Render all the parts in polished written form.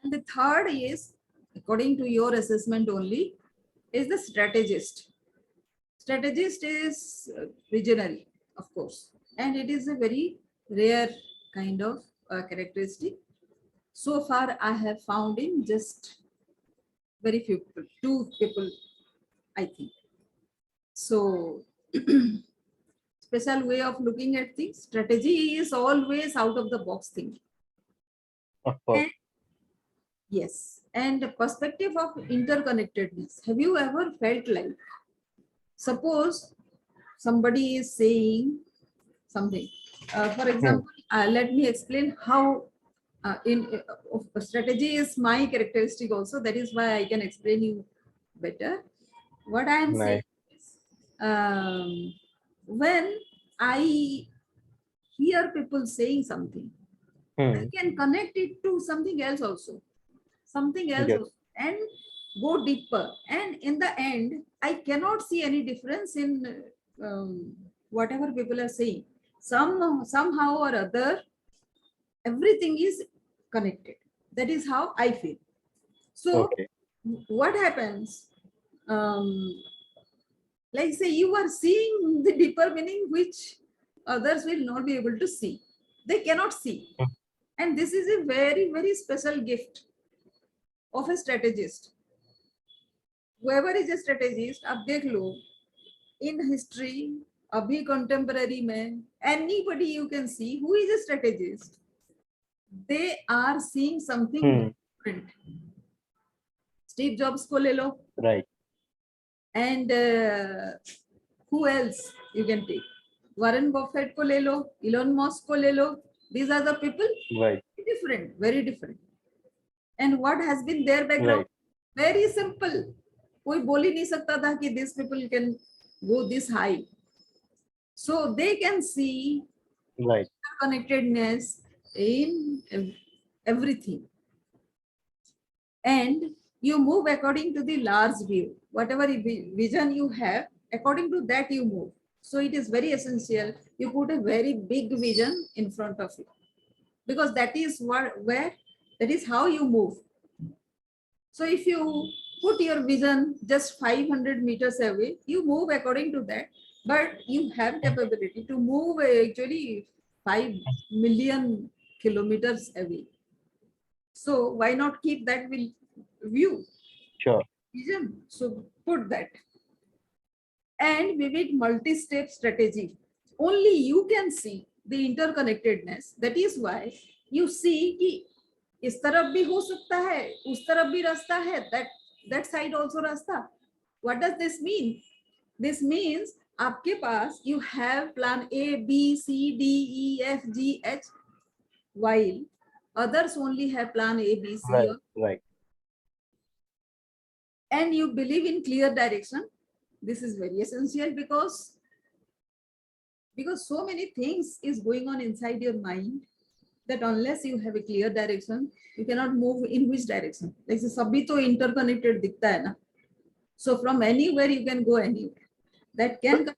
And the third is, according to your assessment only, is the strategist. Strategist is visionary, of course, and it is a very rare kind of characteristic. So far, I have found in just very few people, two people, I think. So, special way of looking at things. Strategy is always out of the box thinking. Of course. And yes, and the perspective of interconnectedness. Have you ever felt like, suppose somebody is saying something. For example, let me explain how strategy is my characteristic also. That is why I can explain you better. What I am saying is, when I hear people saying something, I can connect it to something else also. Something else Yes. also, and go deeper. And in the end, I cannot see any difference in whatever people are saying. Somehow or other, everything is connected. That is how I feel. So, Okay. what happens? Like say you are seeing the deeper meaning which others will not be able to see. They cannot see. And this is a very, very special gift of a strategist. Whoever is a strategist, आप देख लो, in history, अभी contemporary में, anybody you can see who is a strategist, they are seeing something different. Steve Jobs को ले लो. Right. And who else you can take? Warren Buffett को ले लो, Elon Musk को ले लो. These are the people. Right. Different, very different. And what has been their background? Right. Very simple. कोई बोल ही नहीं सकता था कि these people can go this high. So they can see Right. connectedness in everything. And you move according to the large view. Whatever vision you have, according to that you move. So it is very essential. You put a very big vision in front of you, because that is that is how you move. So if you put your vision just 500 meters away, you move according to that, but you have capability to move actually 5 million kilometers away. So why not keep that view? Sure. Vision. So put that. And vivid multi-step strategy. Only you can see the interconnectedness. That is why you see कि इस तरफ भी हो सकता है, उस तरफ भी रास्ता है, that side also रास्ता. What does this mean? This means आपके पास you have plan A, B, C, D, E, F, G, H, while others only have plan A, B, C. Right. Right. And you believe in clear direction. This is very essential because so many things is going on inside your mind that unless you have a clear direction, you cannot move in which direction. Like sabhi to interconnected dikhta hai na. So from anywhere you can go anywhere. That can come,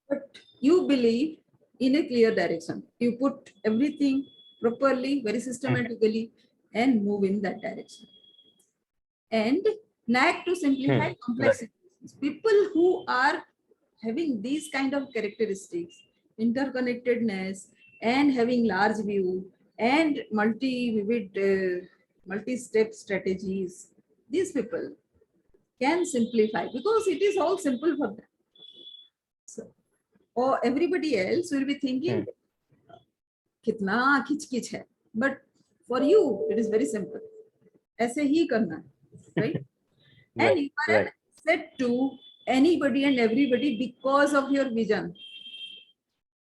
but you believe in a clear direction. You put everything properly, very systematically, and move in that direction. And knack to simplify complex situations. People who are having these kind of characteristics, interconnectedness, and having large view, and multi-step strategies, these people can simplify because it is all simple for them. So, or everybody else will be thinking, kitna khich hai, but for you it is very simple. ऐसे ही करना है, right? And you are an asset to anybody and everybody because of your vision.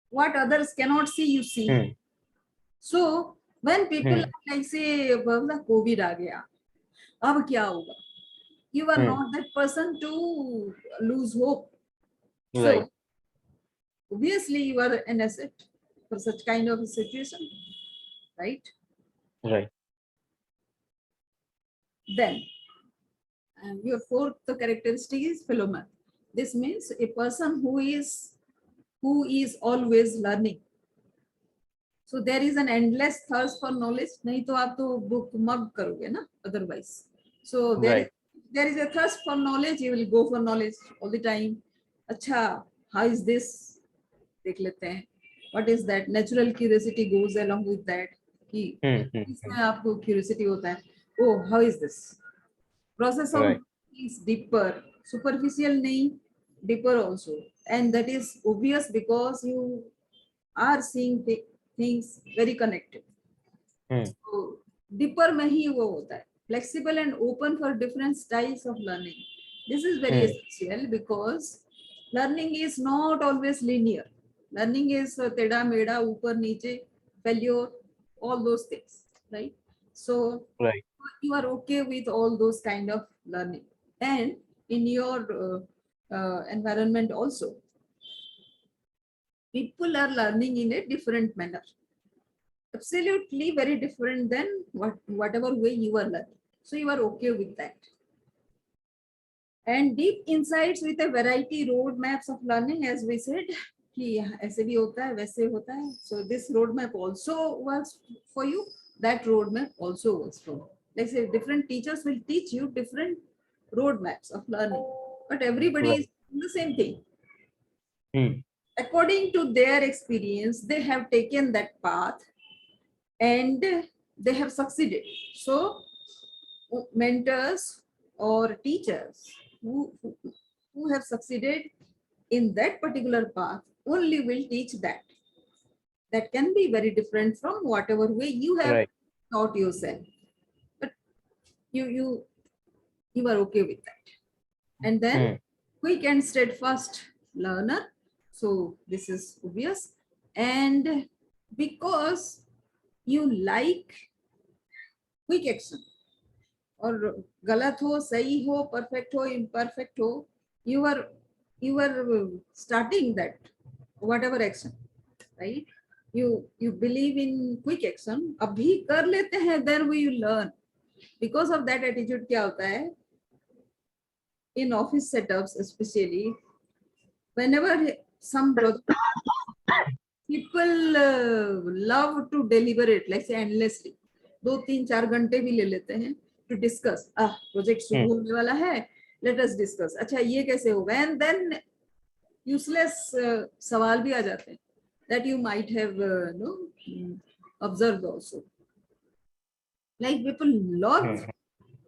What others cannot see, you see. So when people like say COVID आ गया, अब क्या होगा? You are not that person to lose hope. So obviously you are an asset for such kind of a situation, right? Right. Then your fourth characteristic is philomath. This means a person who is always learning. So there is an endless thirst for knowledge. नहीं तो आप तो book mug करोगे ना otherwise. So Right. there is a thirst for knowledge. You will go for knowledge all the time. अच्छा, how is this? देख लेते हैं. What is that? Natural curiosity goes along with that. कि इसमें आपको curiosity होता है. Oh, how is this? Process of Right. is deeper, superficial नहीं, deeper also, and that is obvious because you are seeing things very connected. So deeper में ही वो होता है. Flexible and open for different styles of learning. This is very essential because learning is not always linear. Learning is टेढ़ा मेढ़ा, ऊपर नीचे, failure, all those things, right? So Right. you are okay with all those kind of learning, and in your environment also, people are learning in a different manner, absolutely very different than whatever way you are learning. So you are okay with that. And deep insights with a variety roadmaps of learning, as we said, कि ऐसे भी होता है, वैसे होता है. So this roadmap also works for you. That roadmap also works for you. Like say, different teachers will teach you different roadmaps of learning, but everybody is doing the same thing. According to their experience, they have taken that path and they have succeeded. So mentors or teachers who have succeeded in that particular path only will teach that. That can be very different from whatever way you have taught yourself, but you are okay with that. And then quick and steadfast learner. So this is obvious, and because you like quick action, और गलत हो, सही हो, perfect हो, imperfect हो, you are starting that whatever action, right? You believe in quick action. अभी कर लेते हैं, then we learn. Because of that attitude, क्या होता है? In office setups, especially, whenever some project, people love to deliberate, like say endlessly. 2-3-4 घंटे भी ले लेते हैं to discuss. प्रोजेक्ट शुरू होने वाला है, let us discuss. अच्छा ये कैसे होगा? And then useless सवाल भी आ जाते हैं that you might have observed also. Like people love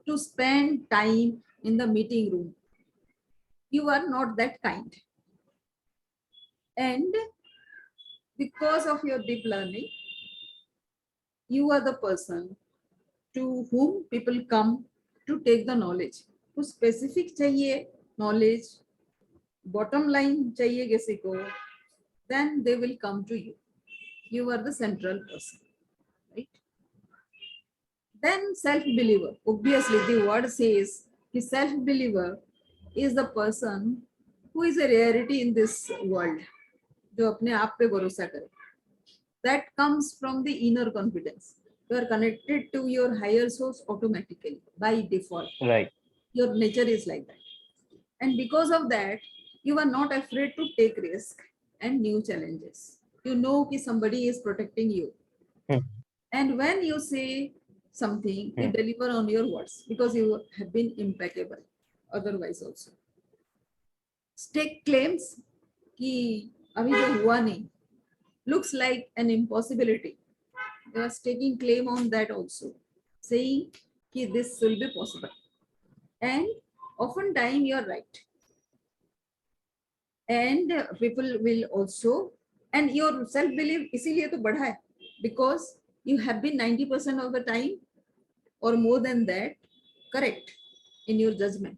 to spend time in the meeting room. You are not that kind. And because of your deep learning, you are the person to whom people come to take the knowledge. तो specific चाहिए knowledge, bottom line चाहिए किसी को, then they will come to you. You are the central person, right? Then self-believer. Obviously, the word says the self-believer is the person who is a rarity in this world. जो अपने आप पे भरोसा करे. That comes from the inner confidence. You are connected to your higher source automatically by default. Right. Your nature is like that. And because of that, you are not afraid to take risk and new challenges. You know that somebody is protecting you. And when you say something, you deliver on your words because you have been impeccable. Otherwise also. Stake claims कि अभी जो हुआ नहीं, looks like an impossibility. You are taking claim on that also, saying that this will be possible. And oftentimes you are right. And people will also, and your self-belief इसीलिए तो बढ़ा है, because you have been 90% of the time or more than that correct in your judgment.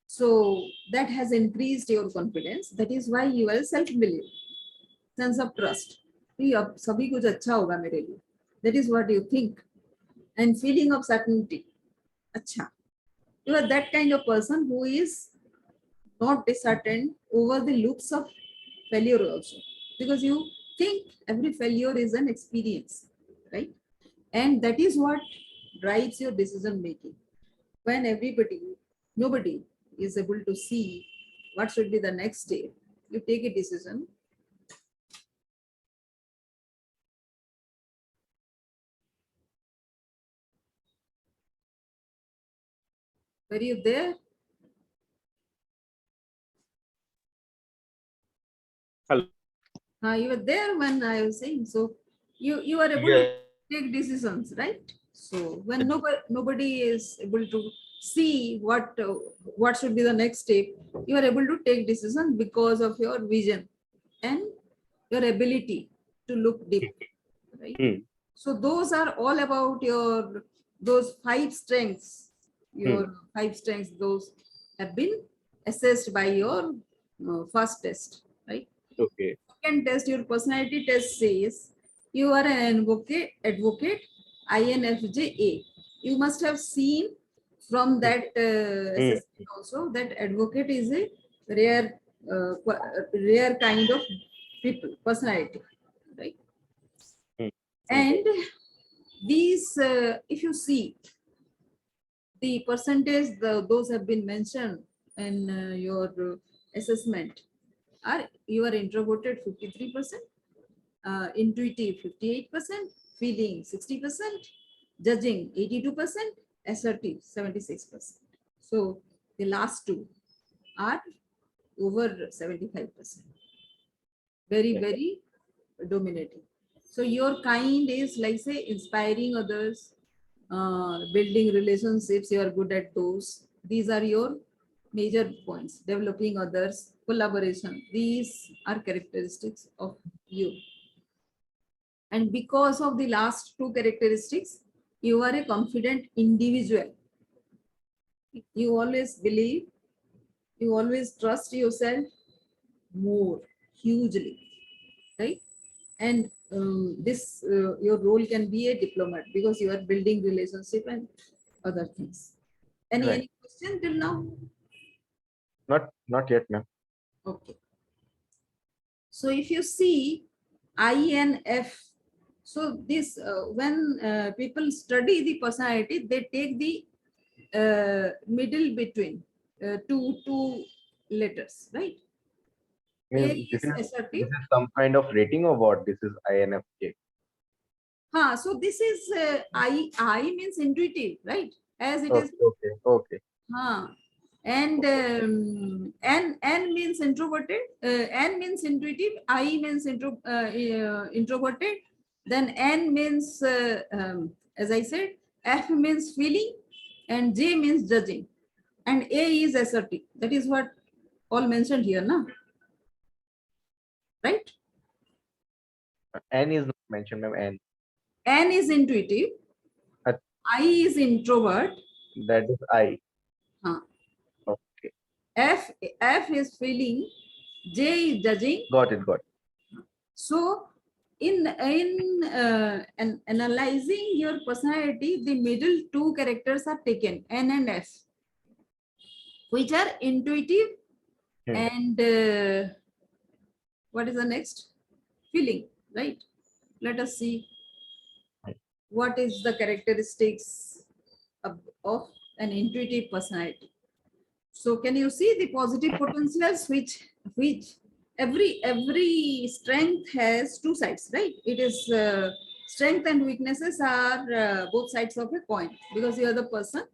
So that has increased your confidence. That is why you are self-belief, sense of trust. अब सभी कुछ अच्छा होगा मेरे लिए. That is what you think. And feeling of certainty. अच्छा. You are that kind of person who is not disheartened over the loops of failure also. Because you think every failure is an experience, right? And that is what drives your decision making. When nobody is able to see what should be the next step, you take a decision Were you there? Hello. You were there when I was saying. So you are able Yeah. to take decisions, right? So when nobody is able to see what should be the next step, you are able to take decision because of your vision and your ability to look deep, right? So those are all about your those 5 strengths. Your 5 strengths, those have been assessed by your first test, right? Okay. Second test, your personality test says you are an advocate, INFJ. You must have seen from that assessment also that advocate is a rare kind of people, personality, right? And these, if you see the percentage, those have been mentioned in your assessment. Are you are introverted 53%, intuitive 58%, feeling 60%, judging 82%, assertive 76%. So the last two are over 75%. Very, very dominating. So your kind is like say inspiring others, building relationships, you are good at those. These are your major points. Developing others, collaboration. These are characteristics of you. And because of the last two characteristics, you are a confident individual. You always believe, you always trust yourself more, hugely, right? And this your role can be a diplomat because you are building relationship and other things. Any question till now? Not yet, ma'am. Okay. So if you see INF, so this when people study the personality, they take the middle between two letters, right? A Means is assertive. this is some kind of rating or what? This is INFJ. So this is I means intuitive, right? As it is. Okay. And N means introverted, N means intuitive, I means introverted, then N means, as I said, F means feeling, and J means judging, and A is assertive. That is what all mentioned here, no? Right? N is not mentioned, ma'am. N. N is intuitive, I is introvert. That is I. Okay. F is feeling, J is judging. Got it. So in analyzing your personality, the middle two characters are taken, N and F, which are intuitive and what is the next? Feeling, right? Let us see what is the characteristics of an intuitive personality. So can you see the positive potentials which every strength has two sides, right? It is strength and weaknesses are both sides of a coin because you are the person.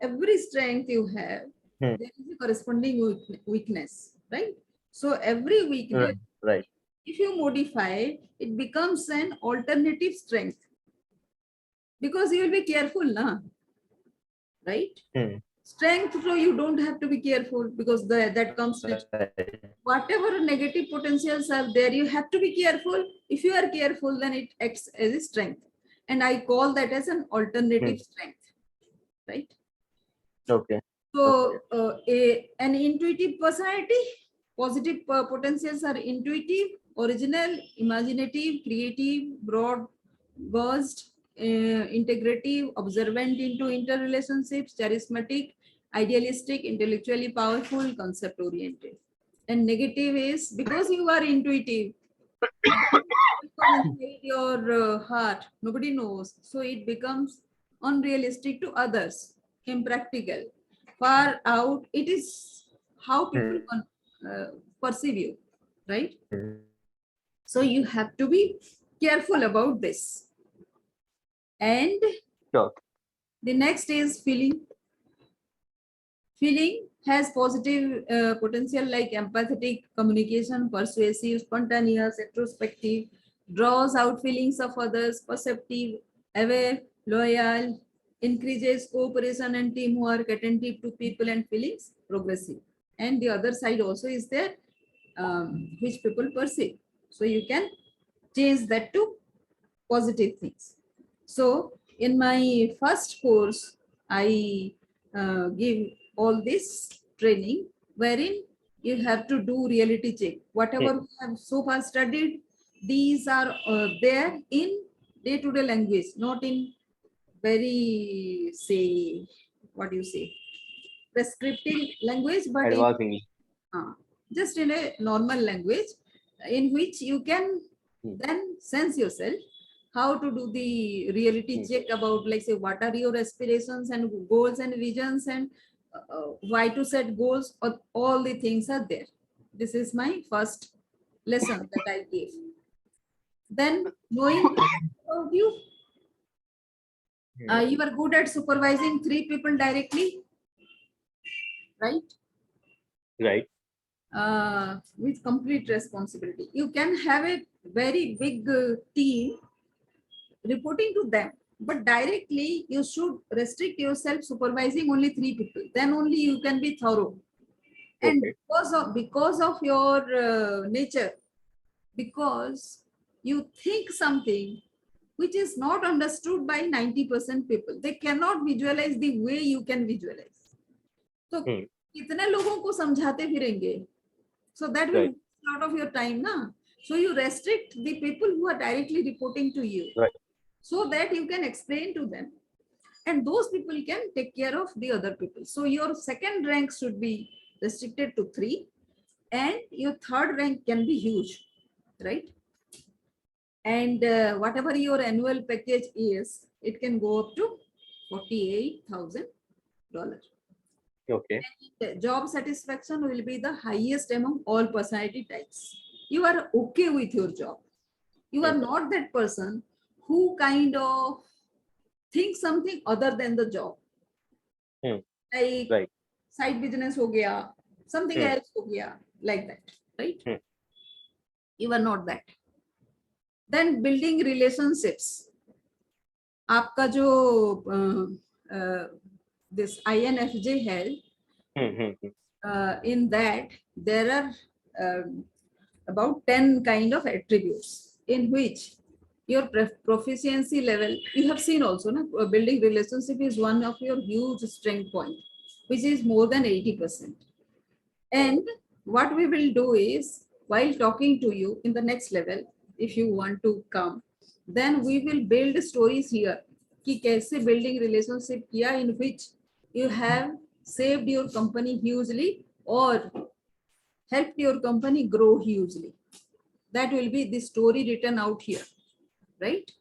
Every strength you have, there is a corresponding weakness, right? So every weakness, Right. if you modify, it becomes an alternative strength because you will be careful, na? Right? Strength, so you don't have to be careful because that comes next. Whatever negative potentials are there, you have to be careful. If you are careful, then it acts as a strength. And I call that as an alternative strength, right? Okay. So an intuitive personality, positive potentials are intuitive, original, imaginative, creative, broad, burst, integrative, observant into interrelationships, charismatic, idealistic, intellectually powerful, concept oriented. And negative is because you are intuitive, inside your heart, nobody knows, so it becomes unrealistic to others, impractical, far out. It is how people perceive you, right? So you have to be careful about this. And Sure. the next is feeling. Feeling has positive potential like empathetic, communication, persuasive, spontaneous, introspective, draws out feelings of others, perceptive, aware, loyal, increases cooperation and teamwork, attentive to people and feelings, progressive. And the other side also is there, which people perceive. So you can change that to positive things. So in my first course, I give all this training wherein you have to do reality check. Whatever we have so far studied, these are there in day-to-day language, not in very, say, what do you say, prescriptive language, but in Advanced English. just in a normal language in which you can then sense yourself how to do the reality check about, like, say, what are your aspirations and goals and visions, and why to set goals. All the things are there. This is my first lesson that I gave. Then knowing about you, you are good at supervising 3 people directly, right? Right. With complete responsibility. You can have a very big team reporting to them, but directly you should restrict yourself supervising only 3 people. Then only you can be thorough. And Okay. because of your nature, because you think something which is not understood by 90% people, they cannot visualize the way you can visualize. So कितने लोगों को समझाते फिरेंगे? So that will Right. waste a lot of your time, na? So you restrict the people who are directly reporting to you, Right. so that you can explain to them, and those people can take care of the other people. So your second rank should be restricted to 3, and your third rank can be huge, right? And whatever your annual package is, it can go up to $48,000. Okay. And job satisfaction will be the highest among all personality types. You are okay with your job. You are not that person who kind of thinks something other than the job. Like Right. side business ho gaya, something else ho gaya, like that, right? You are not that. Then building relationships. आपका जो this INFJ है, in that there are about 10 kind of attributes in which your proficiency level, you have seen also, na? Building relationship is one of your huge strength point, which is more than 80%. And what we will do is, while talking to you in the next level, if you want to come, then we will build stories here कि कैसे building relationship किया, in which you have saved your company hugely or helped your company grow hugely. That will be the story written out here, right?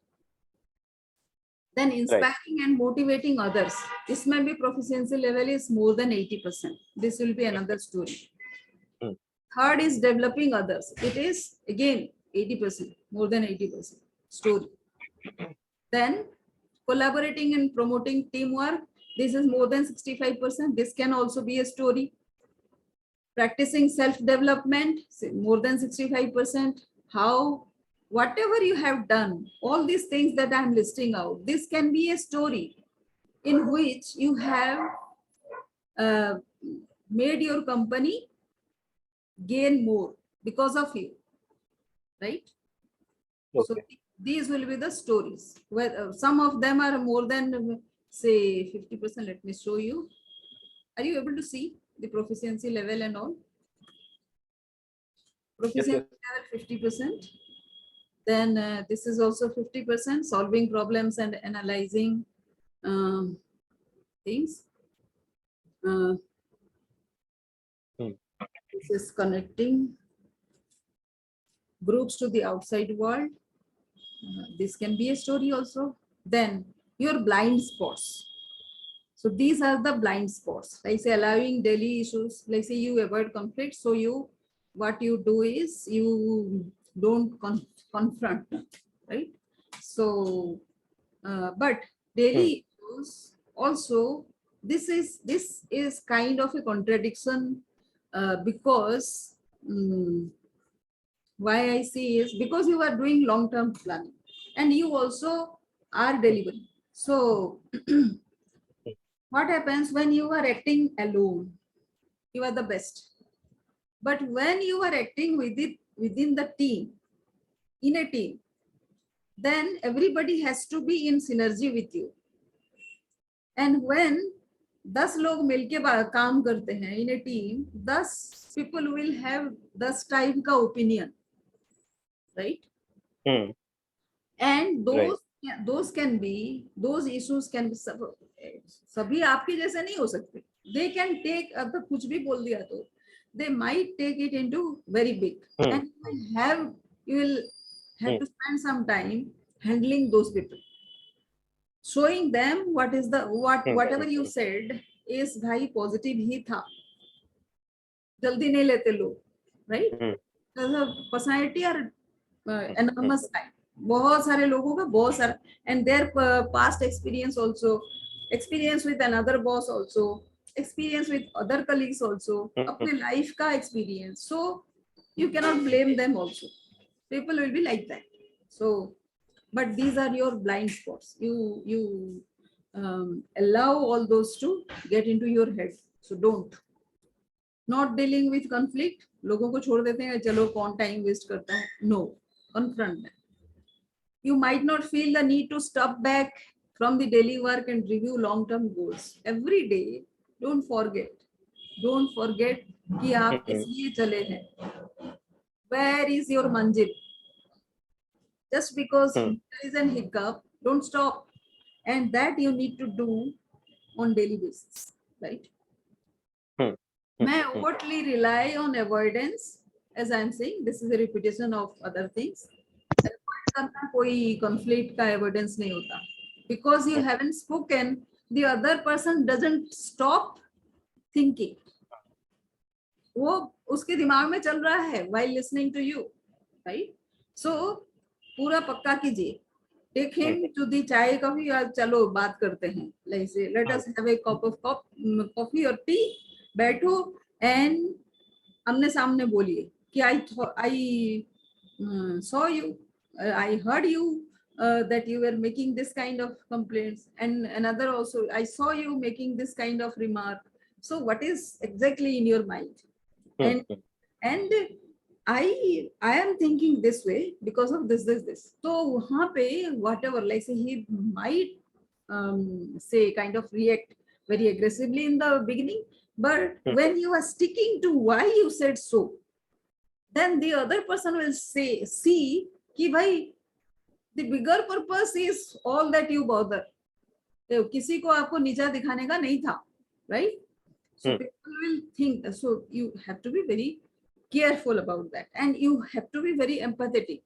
Then inspiring and motivating others. This may be proficiency level is more than 80%. This will be another story. Third is developing others. It is again 80%, more than 80% story. Then collaborating and promoting teamwork. This is more than 65%. This can also be a story. Practicing self-development, more than 65%. How, whatever you have done, all these things that I'm listing out, this can be a story in which you have made your company gain more because of you, right? Okay. So these will be the stories. Where some of them are more than, say, 50%. Let me show you. Are you able to see the proficiency level and all? Proficiency level 50%. Then this is also 50%, solving problems and analyzing things. This is connecting groups to the outside world. This can be a story also. Then your blind spots. So these are the blind spots. Like say allowing daily issues, like say you avoid conflict. So you, what you do is you don't confront, right? So, but daily issues also this is kind of a contradiction, because why I say is because you are doing long-term planning and you also are delivering. So what happens when you are acting alone? You are the best. But when you are acting within the team, in a team, then everybody has to be in synergy with you. And when 10 लोग मिलके काम करते हैं in a team, 10 people will have 10 type का opinion, right? And those can be, those issues can be, सभी आपके जैसे नहीं हो सकते. They can take, अगर कुछ भी बोल दिया तो they might take it into very big, and you will have to spend some time handling those people, showing them what is the whatever you said is भाई positive ही था, जल्दी नहीं लेते लोग, right? Personality are enormous type, बहुत सारे लोगों का बहुत सारा, and their past experience also, experience with another boss also, experience with other colleagues also, अपने life का experience, so you cannot blame them also. People will be like that. So, but these are your blind spots. You allow all those to get into your head. So don't. Not dealing with conflict. लोगों को छोड़ देते हैं, चलो कौन time waste करता है. No, confront them. You might not feel the need to step back from the daily work and review long-term goals. Every day, don't forget कि आप किस लिए चले हैं. Where is your manzil? Just because there is an hiccup, don't stop. And that you need to do on daily basis, right? May overtly rely on avoidance, as I am saying, this is a repetition of other things. कोई conflict का avoidance नहीं होता. Because you haven't spoken, the other person doesn't stop thinking. वो उसके दिमाग में चल रहा है while listening to you, right? So पूरा पक्का कीजिए. Take him to the चाय कॉफी, चलो बात करते हैं. Like say, let us have a cup of coffee or tea. बैठो and आमने सामने बोलिए कि I saw you, I heard you that you were making this kind of complaints, and another also, I saw you making this kind of remark. So what is exactly in your mind? And I am thinking this way because of this. So वहाँ पे whatever, like say he might say kind of react very aggressively in the beginning, but when you are sticking to why you said so, then the other person will see कि भाई the bigger purpose is all that you bother. किसी को आपको नीचा दिखाने का नहीं था, right? So people will think, so you have to be very careful about that, and you have to be very empathetic.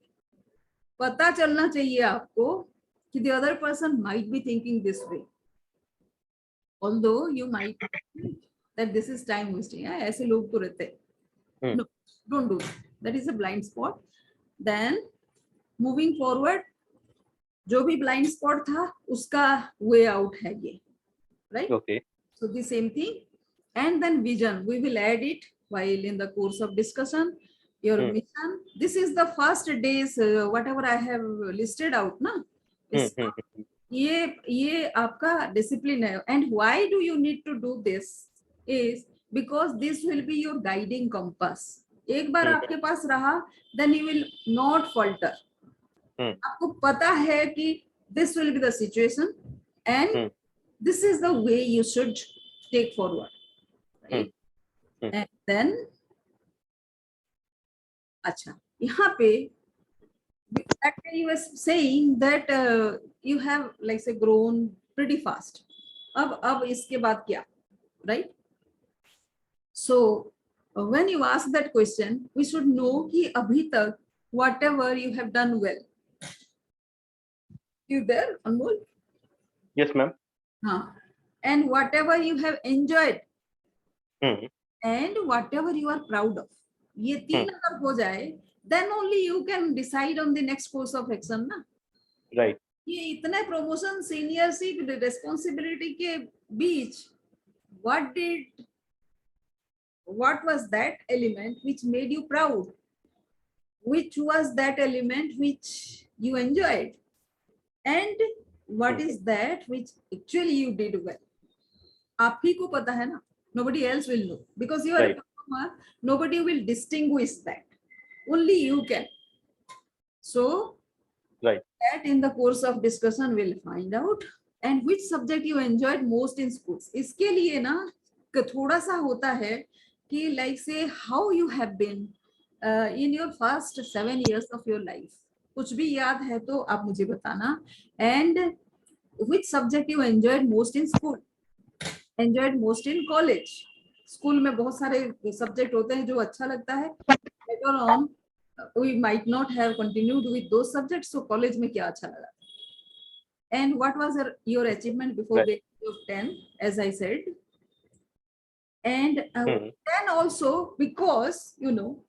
पता चलना चाहिए आपको कि the other person might be thinking this way, although you might think that this is time wasting. ऐसे लोग तो रहते हैं. No, don't do that. That is a blind spot. Then moving forward, जो भी blind spot था उसका way out है ये, right? Okay. So the same thing, and then vision, we will add it while in the course of discussion. Your mission, this is the first days whatever I have listed out ना, ये आपका discipline है. And why do you need to do this is because this will be your guiding compass. एक बार आपके पास रहा, then you will not falter. आपको पता है कि this will be the situation and this is the way you should take forward, right? And then अच्छा, यहाँ पे you were saying that you have like say grown pretty fast. अब इसके बाद क्या, right? So when you ask that question, we should know कि अभी तक whatever you have done well. You there, Anmol? Yes, ma'am. And whatever you have enjoyed and whatever you are proud of, ये तीन अगर हो जाए, then only you can decide on the next course of action ना. Right. ये इतने promotion, seniorship, responsibility के बीच what was that element which made you proud? Which was that element which you enjoyed? And what is that which actually you did well? आप ही को पता है ना, nobody else will know, because you are a performer. Nobody will distinguish that, only you can. So that in the course of discussion we'll find out. And which subject you enjoyed most in schools? इसके लिए ना थोड़ा सा होता है कि like say how you have been in your first 7 years of your life. कुछ भी याद है तो आप मुझे बताना. And which subject you enjoyed most in school? Enjoyed most in college? School में बहुत सारे सब्जेक्ट होते हैं जो अच्छा लगता है. Later on we might not have continued with those subjects, so college में क्या अच्छा लगा? And what was your achievement before the age of 10, as I said? And then also, because you know,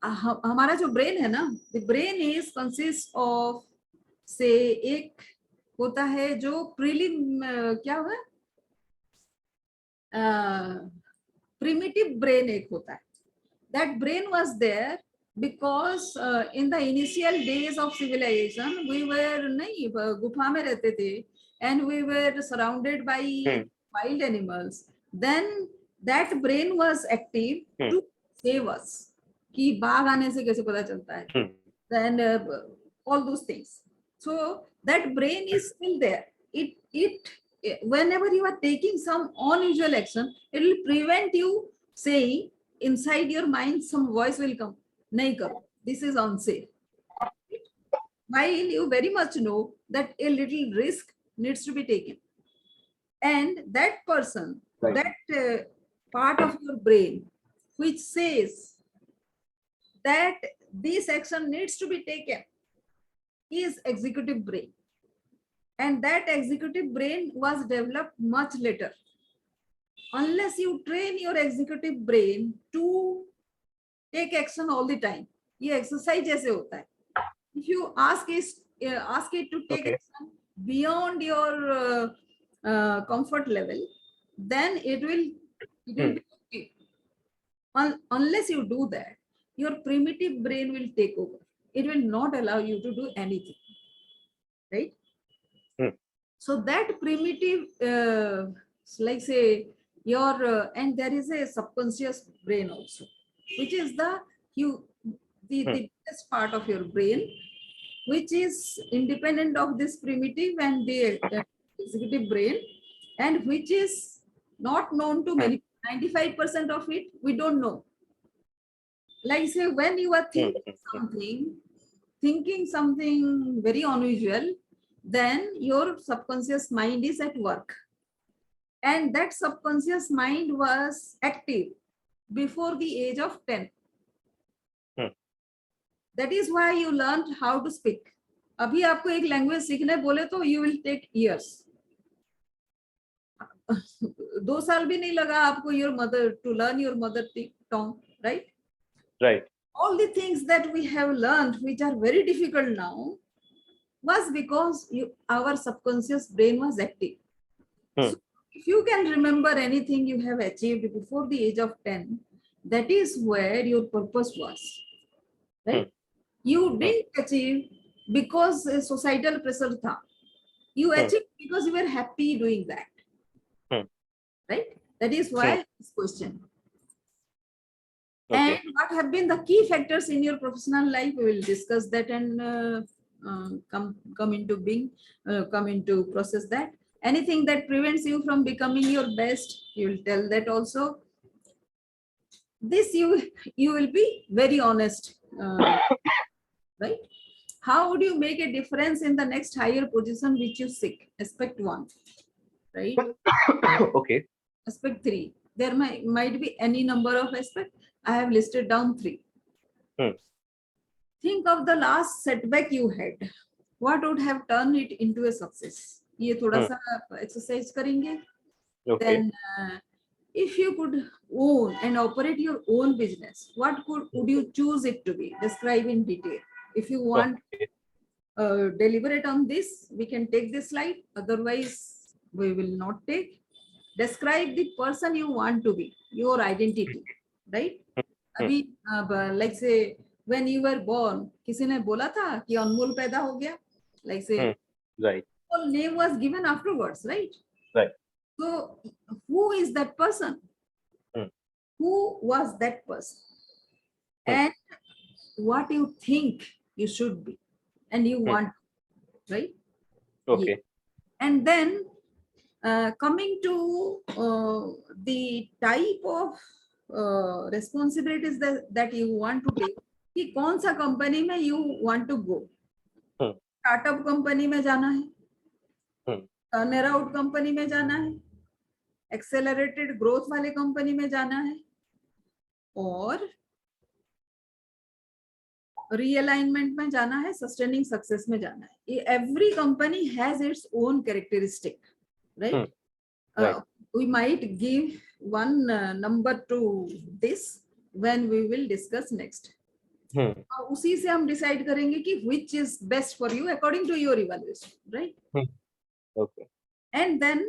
हमारा जो brain है ना, the brain is consists of, say, एक होता है जो prelim क्या हुआ? Primitive brain एक होता है. That brain was there because in the initial days of civilization we were नहीं गुफा में रहते थे and we were surrounded by wild animals. Then that brain was active to save us. कि बाघ आने से कैसे पता चलता है? Then all those things. So that brain is still there. It whenever you are taking some unusual action, it will prevent you saying inside your mind some voice will come, nahi karo, this is unsafe, while you very much know that a little risk needs to be taken. And that person, that part of your brain which says that this action needs to be taken is executive brain. And that executive brain was developed much later. Unless you train your executive brain to take action all the time, ये exercise जैसे होता है. If you ask it to take action beyond your comfort level, then it will be okay. Unless you do that, your primitive brain will take over. It will not allow you to do anything, right? So that primitive, like say your, and there is a subconscious brain also, which is the biggest part of your brain, which is independent of this primitive and the executive brain, and which is not known to many. 95% of it we don't know. Like say when you are thinking something very unusual, then your subconscious mind is at work. And that subconscious mind was active before the age of 10. That is why you learned how to speak. अभी आपको एक language सीखने बोले तो you will take years. 2 साल भी नहीं लगा आपको to learn your mother tongue, right? Right. All the things that we have learned, which are very difficult now, was because our subconscious brain was active. So if you can remember anything you have achieved before the age of 10, that is where your purpose was, right? You didn't achieve because societal pressure tha. You achieved because you were happy doing that, right? That is why this question. And what have been the key factors in your professional life? We will discuss that and come into being, come into process that. Anything that prevents you from becoming your best, you will tell that also. This you will be very honest, right? How would you make a difference in the next higher position which you seek? Aspect 1, right? Okay. Aspect 3. There might be any number of aspects. I have listed down 3. Think of the last setback you had. What would have turned it into a success? ये थोड़ा सा exercise करेंगे. Then, if you could own and operate your own business, what would you choose it to be? Describe in detail. If you want deliberate on this, we can take this slide. Otherwise, we will not take. describe the person you want to be, your identity, right? अभी like say when you were born, किसी ने बोला था कि अनमोल पैदा हो गया, like say Right. Well, name was given afterwards, right? Right. So who is that person? Who was that person? And what you think you should be and you want, right? Okay. Yeah. And then coming to the type of responsibilities that you want to take, कि कौन सा company में you want to go? Startup company में जाना है, turnaround company में जाना है, एक्सेलरेटेड ग्रोथ वाले कंपनी में जाना है, और रीअलाइनमेंट में जाना है, सस्टेनिंग सक्सेस में जाना है. Every company has its own characteristic, right? We might give one number to this when we will discuss next. उसी से हम डिसाइड करेंगे कि which is best for you according to your evaluation, right? Okay. And then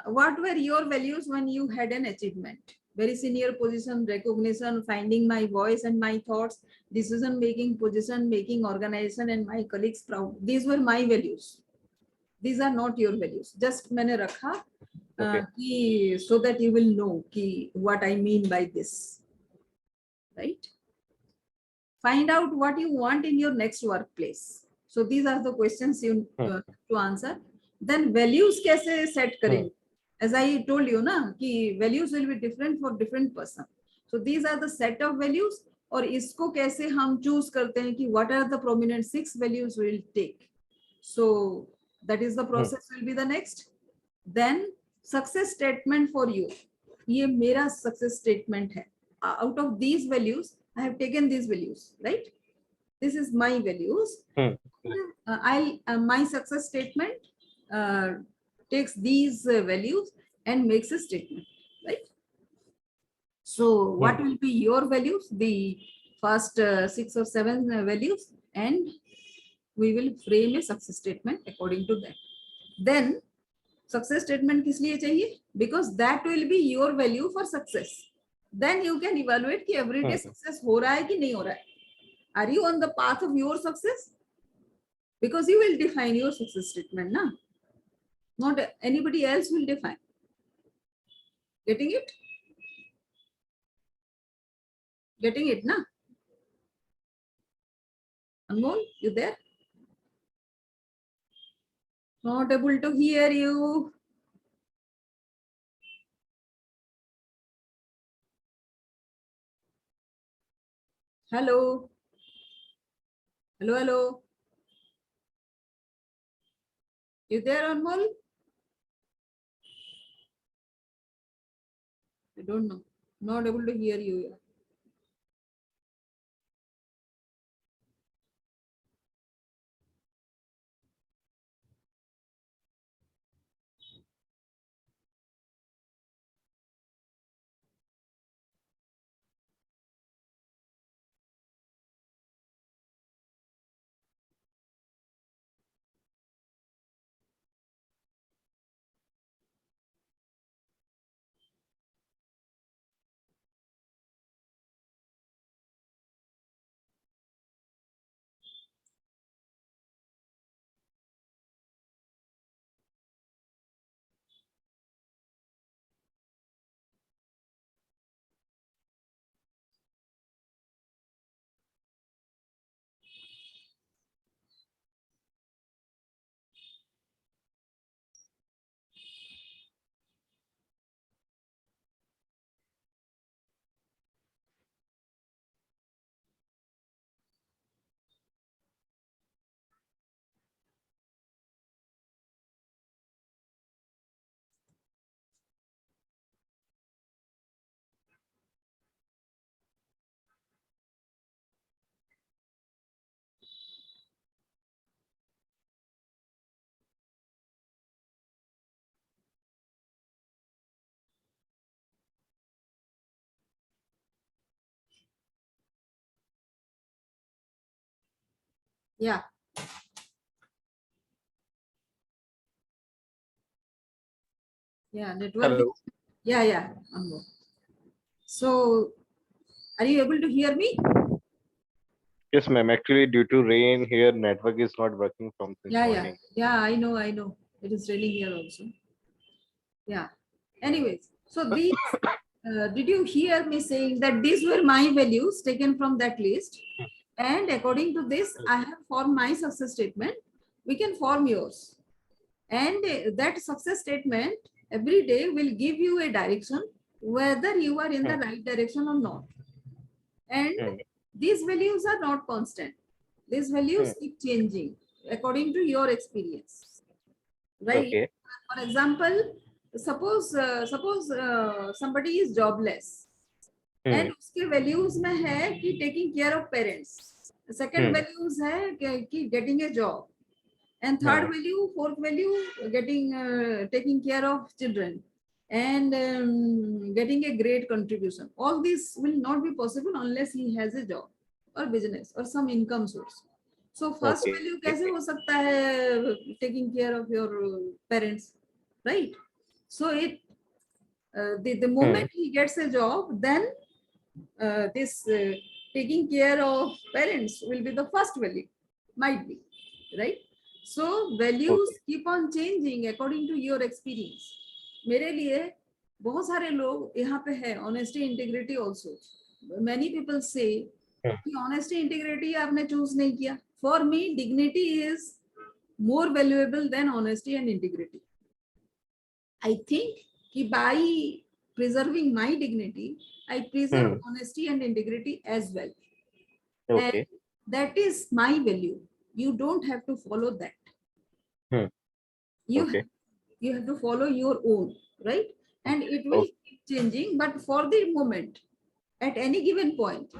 what were your values when you had an achievement? Very senior position, recognition, finding my voice and my thoughts, decision making position, making organization and my colleagues proud. These were my values. These are not your values. Just मैंने रखा कि so that you will know कि what I mean by this, right? Find out what you want in your next workplace. So these are the questions you to answer. Then values कैसे set करेंगे? As I told you ना कि values will be different for different person. So these are the set of values. और इसको कैसे हम choose करते हैं कि what are the prominent 6 values we will take. So that is the process will be the next. Then success statement for you. ये मेरा success statement है. Out of these values, I have taken these values, right? This is my values. My success statement takes these values and makes a statement, right? So what will be your values? The first 6 or 7 values, and we will frame a success statement according to that. Then success statement किस लिए चाहिए? Because that will be your value for success. Then you can evaluate कि everyday success हो रहा है कि नहीं हो रहा है. Are you on the path of your success? Because you will define your success statement, na? Not anybody else will define. Getting it? Getting it, na? Anmol, you there? Not able to hear you. Hello. Hello, hello. You there, Anmol? I don't know. Not able to hear you yet. Yeah. Yeah, network. Hello. Yeah, Ambo. So, are you able to hear me? Yes, ma'am. Actually, due to rain here, network is not working from since morning. Yeah. I know. It is raining here also. Yeah. Anyways, so these, did you hear me saying that these were my values taken from that list? And according to this, I have formed my success statement. We can form yours. And that success statement every day will give you a direction whether you are in the right direction or not. And Hmm. these values are not constant. These values Hmm. keep changing according to your experience, right? Okay. For example, suppose somebody is jobless Hmm. and उसके values में है कि taking care of parents. Second Hmm. values है कि getting a job. And third Hmm. value, fourth value, getting taking care of children and getting a great contribution. All this will not be possible unless he has a job or business or some income source. So first Okay. value कैसे हो सकता है taking care of your parents, right? So the Hmm. moment he gets a job, then this taking care of parents will be the first value, might be, right? So values Okay. keep on changing according to your experience. मेरे लिए बहुत सारे लोग यहाँ पे है honesty integrity also. Many people say Hmm. कि honesty integrity आपने choose नहीं किया. For me dignity is more valuable than honesty and integrity. I think कि by preserving my dignity, I preserve Hmm. honesty and integrity as well. And Okay. that is my value. You don't have to follow that. Hmm. You have, Okay. you have to follow your own, right? And it will Okay. keep changing, but for the moment, at any given point,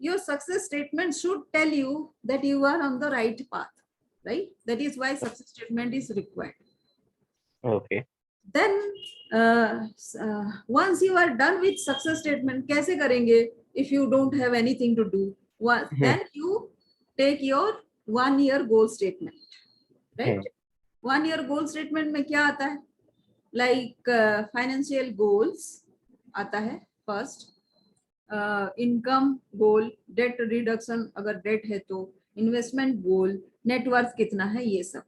your success statement should tell you that you are on the right path, right? That is why success statement is required. Okay. Then once you are done with success statement, कैसे करेंगे if you don't have anything to do? Hmm. Then you take your 1 year goal statement, right? Hmm. 1 year goal statement में क्या आता है? Like financial goals आता है first, income goal, debt reduction अगर debt है तो, investment goal, net worth कितना है, ये सब,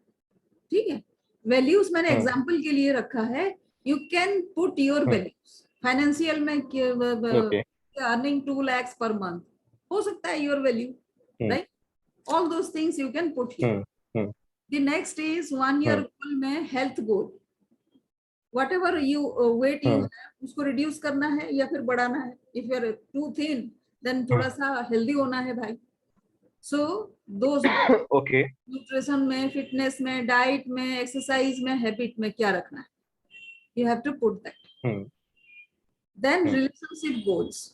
ठीक है? वैल्यूज मैंने Hmm. एग्जांपल के लिए रखा है. You can put your Hmm. Values. Financial में Okay. Earning 2 lakhs per month हो सकता है your value, Hmm. Right? All those things you can put here. Hmm. Hmm. The next is 1 year Hmm. Goal में health goal. Whatever you weight you Hmm. है उसको reduce करना है या फिर बढ़ाना है. If you are too thin then Hmm. थोड़ा सा हेल्दी होना है भाई. So those Okay. न्यूट्रिशन में, फिटनेस में, डाइट में, एक्सरसाइज में, हैबिट में क्या रखना है, you have to put that. Hmm. Then Hmm. Relationship goals.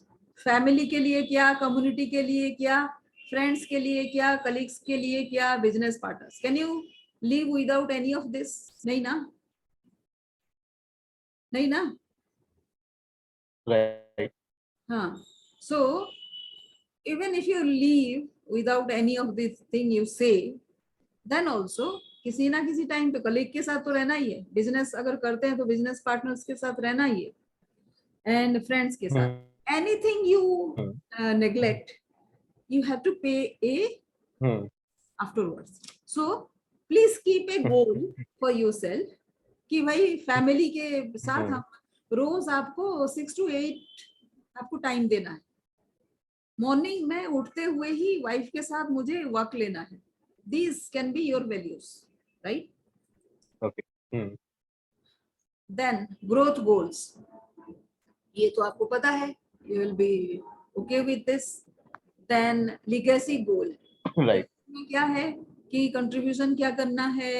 Family के लिए क्या, कम्युनिटी के लिए क्या, फ्रेंड्स के लिए क्या, कलीग्स के लिए क्या, business partners. Can you live without any of this? नहीं ना, नहीं ना. Right. हाँ. सो even if you live without any of this thing you say, then also किसी ना किसी टाइम पे कलीग के साथ तो रहना ही है. बिजनेस अगर करते हैं तो बिजनेस पार्टनर्स के साथ रहना ही है, एंड फ्रेंड्स के साथ. Hmm. Anything you Hmm. neglect, you have to pay a Hmm. afterwards. So please keep a goal for yourself कि भाई फैमिली के साथ Hmm. हम रोज आपको 6 to 8 आपको टाइम देना है. मॉर्निंग में उठते हुए ही वाइफ के साथ मुझे वॉक लेना है. These can be your values, right? Okay. Hmm. Then growth goals. ये तो आपको पता है. You will be okay with this. Then legacy goal. Right. में क्या है कि कंट्रीब्यूशन क्या करना है,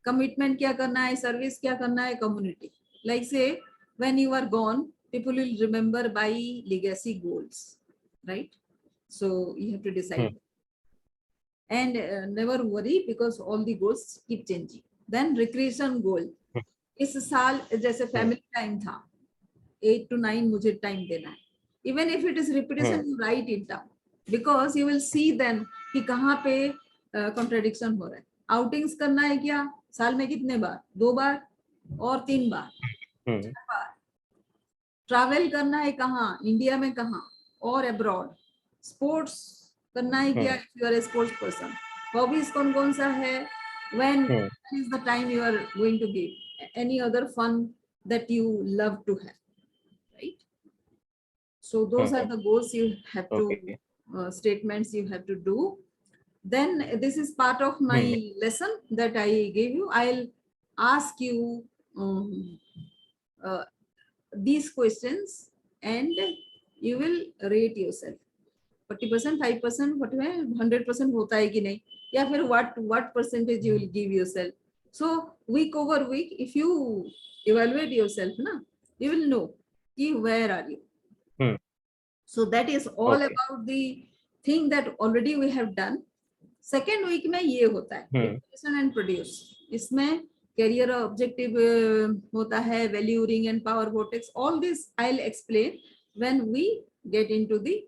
कमिटमेंट क्या करना है, सर्विस क्या करना है, कम्युनिटी. लाइक से when you are gone, people will remember by legacy goals, right? So you have to decide. Hmm. And never worry because all the goals keep changing. Then recreation goal. इस साल जैसे Hmm. Family time था, 8 to 9 मुझे time देना है. Even if it is repetition, Hmm. you write it down because you will see then कि कहाँ पे contradiction हो रहा है. आउटिंग्स करना है क्या, साल में कितने बार, 2 बार और 3 बार. ट्रैवल करना है कहाँ, इंडिया में कहाँ और अब्रॉड, स्पोर्ट्स करना है क्या, if you are a sports person, hobbies कौन कौन सा है, when is the time you are going to give, any other fun that you love to have, right? So those are the goals you have to statements you have to do. Then this is part of my lesson that I gave you. I'll ask you these questions and you will rate yourself 40%, 5%, whatever, 100% होता है कि नहीं, या फिर what percentage you will give yourself. So week over week, if you evaluate yourself, na, you will know कि where are you. So that is all about the thing that already we have done. Second week में ये होता है preparation and produce. इसमें career objective होता है, value ring and power vortex. All this I'll explain when we get into the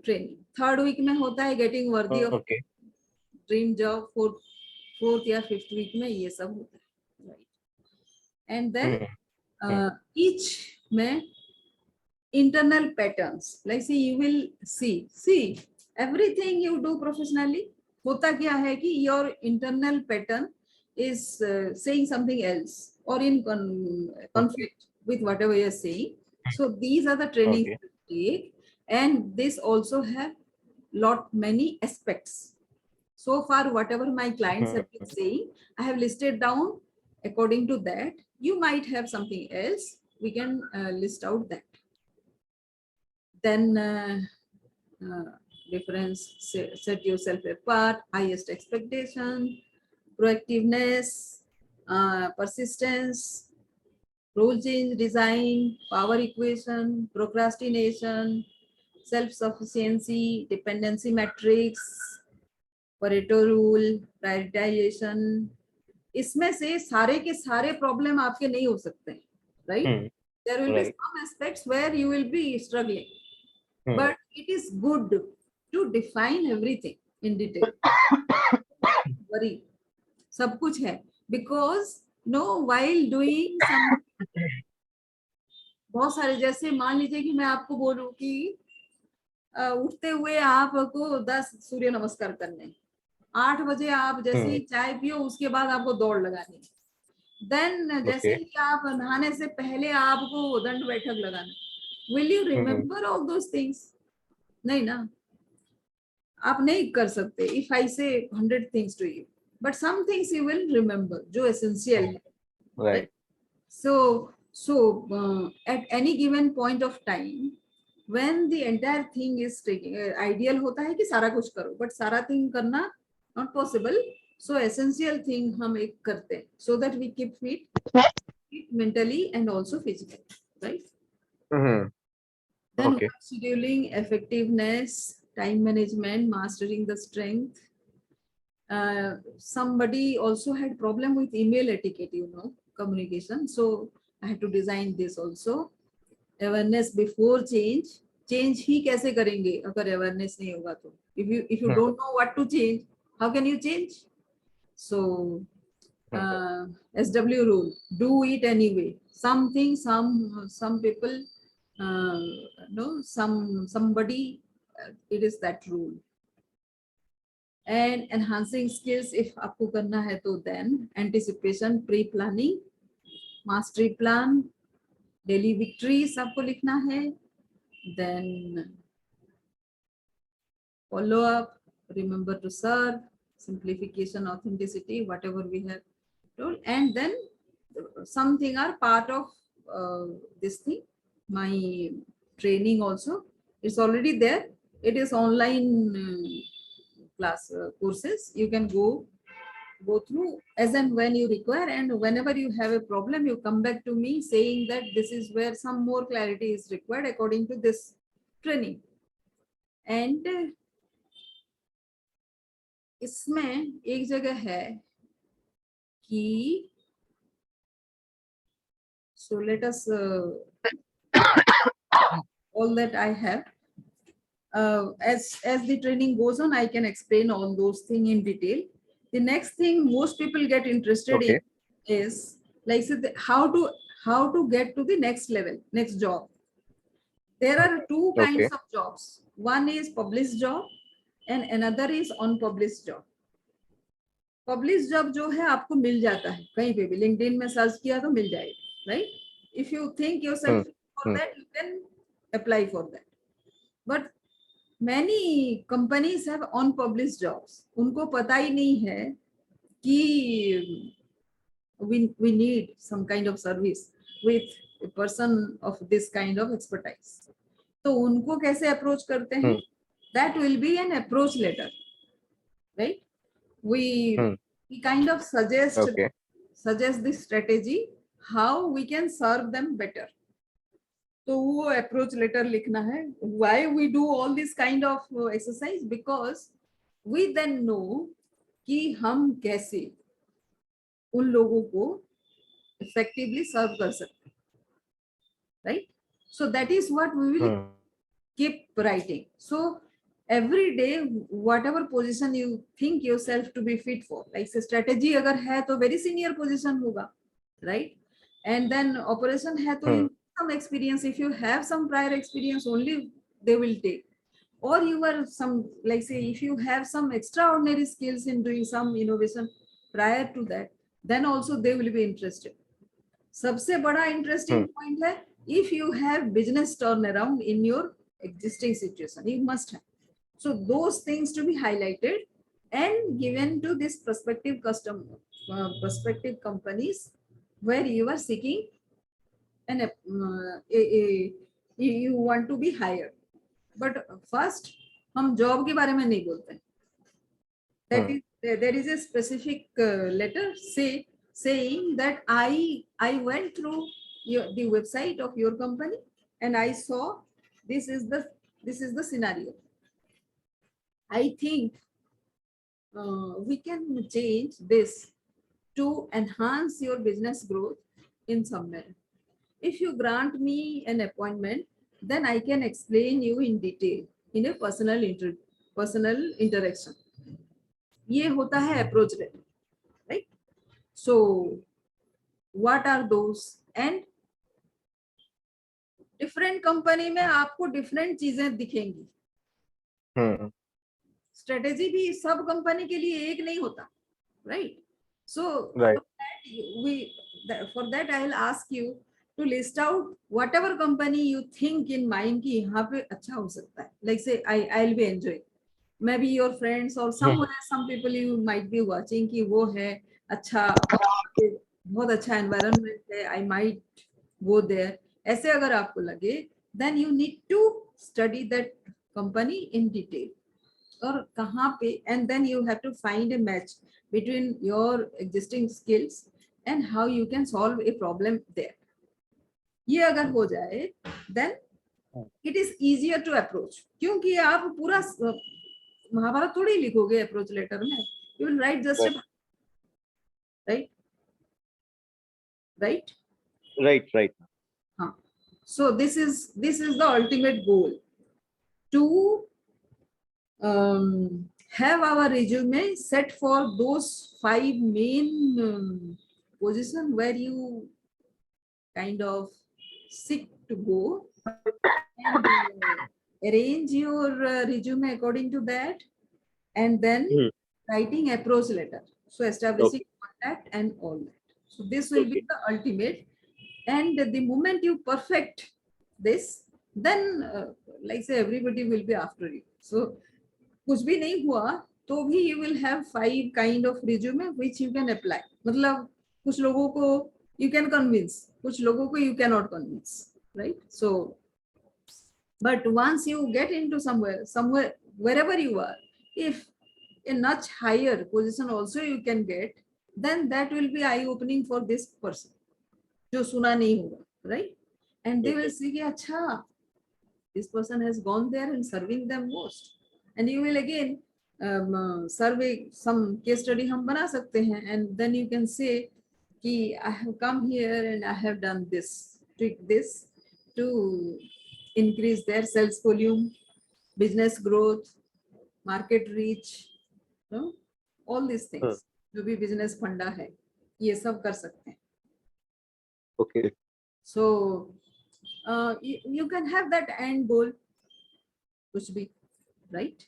training. Third week में होता है getting worthy of dream job. Fourth या fifth week में ये सब होता है, right? And then each में internal patterns, like see you will see everything you do professionally, होता क्या है कि your internal pattern is saying something else or in conflict with whatever you are saying. So these are the trainings you take, and this also have many aspects. So far whatever my clients have been saying, I have listed down according to that. You might have something else, we can list out that. Then difference, set yourself apart, highest expectation, proactiveness, persistence, role change design, power equation, procrastination, self-sufficiency, dependency matrix, Pareto rule, prioritization. इसमें से सारे के सारे problem आपके नहीं हो सकते हैं, right? There will be some aspects where you will be struggling. But it is good to define everything in detail. Worry, सब कुछ है, because no, while doing some, बहुत सारे, जैसे मान लीजिए कि मैं आपको बोलूं कि उठते हुए आपको 10 सूर्य नमस्कार करने, 8 बजे आप जैसे ही चाय पियो उसके बाद आपको दौड़ लगानी, देन जैसे ही आप नहाने से पहले आपको दंड बैठक लगाना, will you remember all those things? नहीं ना, आप नहीं कर सकते. If I say 100 things to you, but some things you will remember जो essential है, right? So at any given point of time, when the entire thing is taking, ideal होता है कि सारा कुछ करो, but सारा thing करना not possible. So essential thing हम एक करते हैं, so that we keep fit mentally and also physically, right? Then scheduling, effectiveness, time management, mastering the strength. Somebody also had problem with email etiquette, communication. So I had to design this also. Awareness before change. Change ही कैसे करेंगे अगर awareness नहीं होगा तो? If you don't know what to change, how can you change? So SW rule, do it anyway. Something, some people, somebody, it is that rule. And enhancing skills, if आपको करना है तो then anticipation, pre-planning, mastery plan, daily victories आपको लिखना है, then follow up, remember to serve, simplification, authenticity, whatever we have told, and then something are part of this thing. My training also, it's already there. It is online class courses. You can go through as and when you require, and whenever you have a problem, you come back to me saying that this is where some more clarity is required according to this training. And इसमें एक जगह है कि, so let us all that I have, as the training goes on, I can explain all those things in detail. The next thing most people get interested in is like, so how how to get to the next level, next job. There are two kinds Okay. of jobs. One is published job and another is unpublished job. Publish job जो है आपको मिल जाता है कहीं पे भी, LinkedIn में search किया तो मिल जाएगा, right? If you think yourself for that, you can apply for that. But many companies have unpublished jobs. उनको पता ही नहीं है कि we need some kind of service with a person of this kind of expertise. तो उनको कैसे approach करते हैं? That will be an approach letter, right? We kind of suggest the strategy how we can serve them better. तो वो approach letter लिखना है. Why we do all this kind of exercise? Because we then know कि हम कैसे उन लोगों को effectively serve कर सकते हैं, right? So that is what we will keep writing. So every day, whatever position you think yourself to be fit for, like say strategy अगर है तो very senior position होगा, right? And then operation है तो some experience. If you have some prior experience, only they will take. Or you are some, like say, if you have some extraordinary skills in doing some innovation prior to that, then also they will be interested. सबसे बड़ा interesting point है, if you have business turnaround in your existing situation, you must have. So those things to be highlighted and given to this prospective prospective companies where you are seeking and you want to be hired. But first हम job के बारे में नहीं बोलते हैं. That is, there is a specific letter saying that I went through the website of your company and I saw this is the scenario. I think we can change this to enhance your business growth in some manner. If you grant me an appointment, then I can explain you in detail in a personal interaction. ये होता है approach letter, right? So what are those? And different company में आपको different चीजें दिखेंगी. Strategy भी सब company के लिए एक नहीं होता, right? So for that I will ask you to list out whatever company you think in mind कि यहाँ पे अच्छा हो सकता है. Like say I'll be enjoying. Maybe your friends or some people you might be watching कि वो है अच्छा, बहुत अच्छा environment है, I might go there. ऐसे अगर आपको लगे, then you need to study that company in detail. और कहाँ पे, and then you have to find a match between your existing skills and how you can solve a problem there. ये अगर हो जाए, then it is easier to approach. क्योंकि आप पूरा महाभारत थोड़ी लिखोगे approach letter में. You will write just a right. हाँ. So this is the ultimate goal, to have our resume set for those 5 main positions where you kind of seek to go, and arrange your resume according to that, and then writing approach letter. So establishing contact and all that. So this will be the ultimate. And the moment you perfect this, then like say everybody will be after you. So कुछ भी नहीं हुआ तो भी you will have 5 kind of resume which you can apply. मतलब कुछ लोगों को you can convince, कुछ लोगों को you cannot convince, right? So but once you get into somewhere wherever you are, if a much higher position also you can get, then that will be eye opening for this person जो सुना नहीं होगा, right? And they will see कि अच्छा, this person has gone there and serving them most. And you will again survey some case study हम बना सकते हैं, and then you can say कि I have come here and I have done this, tweak this to increase their sales volume, business growth, market reach, no? All these things जो भी business फंडा है, ये सब कर सकते हैं. Okay. So you can have that end goal, which be right,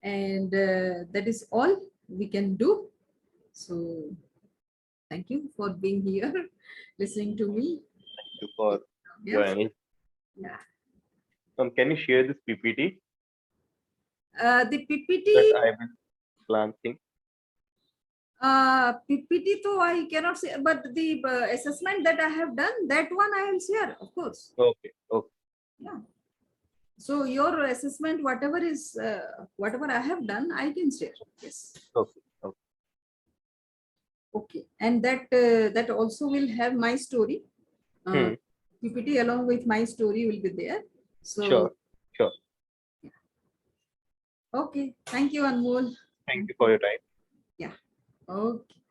and that is all we can do. So thank you for being here, listening to me. Thank you for Yes. joining. Yeah. Can you share this PPT The PPT. that I will planting? PPT, though I cannot say, but the assessment that I have done, that one I will share, of course. Okay. Okay. Yeah. So your assessment, whatever is, whatever I have done, I can share. Yes. Okay. Okay. Okay. And that that also will have my story. Hmm. PPT along with my story will be there. So. Sure. Sure. Okay. Thank you, Anmol. Thank you for your time. Yeah. Okay.